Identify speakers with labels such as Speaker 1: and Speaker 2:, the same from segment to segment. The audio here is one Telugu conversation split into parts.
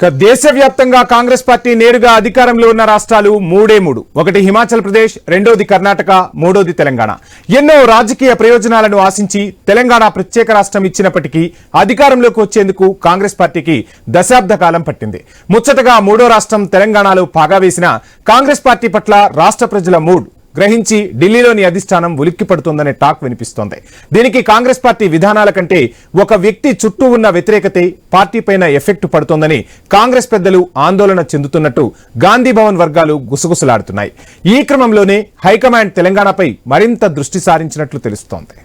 Speaker 1: దేశవ్యాప్తంగా కాంగ్రెస్ పార్టీ నేరుగా అధికారంలో ఉన్న రాష్ట్రాలు మూడు. ఒకటి హిమాచల్ ప్రదేశ్, రెండోది కర్ణాటక, మూడోది తెలంగాణ. ఎన్నో రాజకీయ ప్రయోజనాలను ఆశించి తెలంగాణ ప్రత్యేక రాష్ట్రం ఇచ్చినప్పటికీ అధికారంలోకి వచ్చేందుకు కాంగ్రెస్ పార్టీకి దశాబ్ద కాలం పట్టింది. ముచ్చటగా మూడో రాష్ట్రం తెలంగాణలో పాగా వేసిన కాంగ్రెస్ పార్టీ పట్ల రాష్ట్ర ప్రజల మూడ్ గ్రహించి ఢిల్లీలోని అధిష్టానం ఉలిక్కిపడుతోందనే టాక్ వినిపిస్తోంది. దీనికి కాంగ్రెస్ పార్టీ విధానాల కంటే ఒక వ్యక్తి చుట్టూ ఉన్న వ్యతిరేకతే పార్టీపైన ఎఫెక్ట్ పడుతోందని కాంగ్రెస్ పెద్దలు ఆందోళన చెందుతున్నట్టు గాంధీ భవన్ వర్గాలు గుసగుసలాడుతున్నాయి. ఈ క్రమంలోనే హైకమాండ్ తెలంగాణపై మరింత దృష్టి సారించినట్లు తెలుస్తోంది.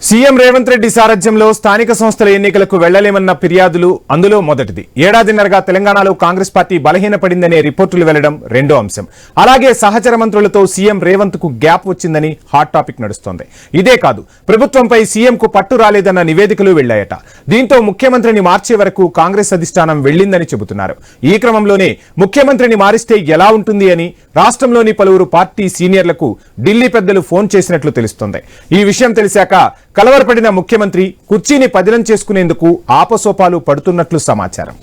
Speaker 1: సీఎం రేవంత్ రెడ్డి సారథ్యంలో స్థానిక సంస్థల ఎన్నికలకు వెళ్లలేమన్న ఫిర్యాదులు అందులో మొదటిది. ఏడాదిన్నరగా తెలంగాణలో కాంగ్రెస్ పార్టీ బలహీనపడిందనే రిపోర్టులు వెళ్లడం రెండో అంశం. అలాగే సహచర మంత్రులతో సీఎం రేవంత్ కు గ్యాప్ వచ్చిందని హాట్ టాపిక్ నడుస్తోంది. ఇదే కాదు, ప్రభుత్వంపై సీఎం కు పట్టు రాలేదన్న నివేదికలు వెళ్లాయట. దీంతో ముఖ్యమంత్రిని మార్చే వరకు కాంగ్రెస్ అధిష్టానం వెళ్లిందని చెబుతున్నారు. ఈ క్రమంలోనే ముఖ్యమంత్రిని మారిస్తే ఎలా ఉంటుంది అని రాష్ట్రంలోని పలువురు పార్టీ సీనియర్లకు ఢిల్లీ పెద్దలు ఫోన్ చేసినట్లు తెలుస్తోంది. ఈ విషయం తెలిసాక కలవరపడిన ముఖ్యమంత్రి కుర్చీని పదిలం చేసుకునేందుకు ఆపసోపాలు పడుతున్నట్లు సమాచారం.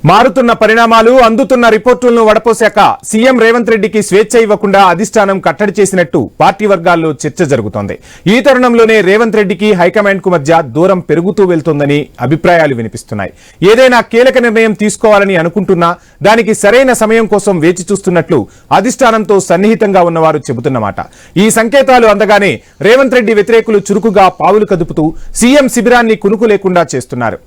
Speaker 1: మారుతున్న పరిణామాలు, అందుతున్న రిపోర్టులను వడపోశాక సీఎం రేవంత్ రెడ్డికి స్వేచ్ఛ ఇవ్వకుండా అధిష్టానం కట్టడి చేసినట్టు పార్టీ వర్గాల్లో చర్చ జరుగుతోంది. ఈ తరుణంలోనే రేవంత్ రెడ్డికి హైకమాండ్ కు మధ్య దూరం పెరుగుతూ వెళ్తోందని అభిప్రాయాలు వినిపిస్తున్నాయి. ఏదైనా కీలక నిర్ణయం తీసుకోవాలని అనుకుంటున్నా దానికి సరైన సమయం కోసం వేచి చూస్తున్నట్లు అధిష్టానంతో సన్నిహితంగా ఉన్నవారు చెబుతున్నమాట. ఈ సంకేతాలు అందగానే రేవంత్ రెడ్డి వ్యతిరేకులు చురుకుగా పావులు కదుపుతూ సీఎం శిబిరాన్ని కునుకు లేకుండా చేస్తున్నారు.